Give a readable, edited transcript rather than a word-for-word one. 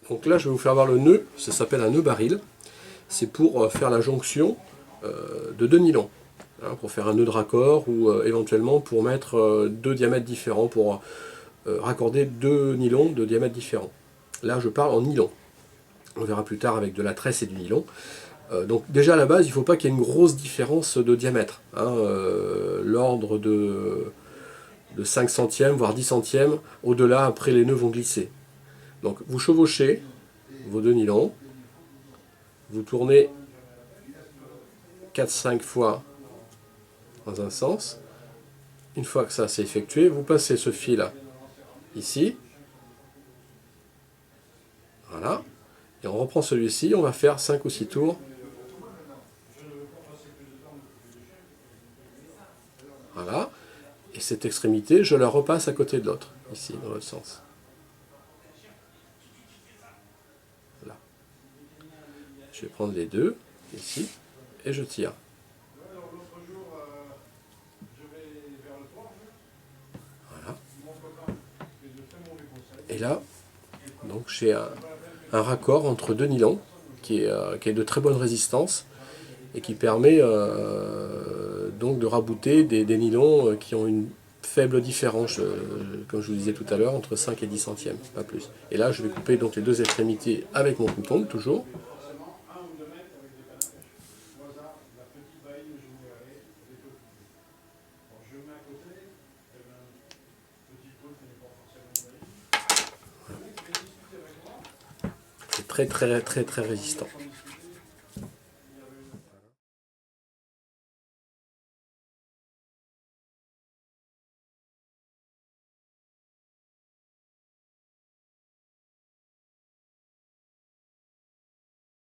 Donc là, je vais vous faire voir le nœud, ça s'appelle un nœud baril. C'est pour faire la jonction de deux nylons, hein, pour faire un nœud de raccord ou éventuellement pour mettre deux diamètres différents, pour raccorder deux nylons de diamètres différents. Là, je parle en nylon. On verra plus tard avec de la tresse et du nylon. Donc déjà à la base, il ne faut pas qu'il y ait une grosse différence de diamètre. Hein, l'ordre de 5 centièmes, voire 10 centièmes. Au-delà, après, les nœuds vont glisser. Donc vous chevauchez vos deux nylons. Vous tournez 4-5 fois dans un sens. Une fois que ça c'est effectué, vous passez ce fil ici. Voilà. Et on reprend celui-ci, on va faire 5 ou 6 tours. Voilà. Et cette extrémité, je la repasse à côté de l'autre, ici, dans l'autre sens. Là. Je vais prendre les deux, ici, et je tire. Voilà. Et là, donc j'ai un raccord entre deux nylons qui est de très bonne résistance et qui permet donc de rabouter des nylons qui ont une faible différence, comme je vous disais tout à l'heure, entre 5 et 10 centièmes, pas plus. Et là, je vais couper donc les deux extrémités avec mon couteau, toujours. C'est très très très très résistant.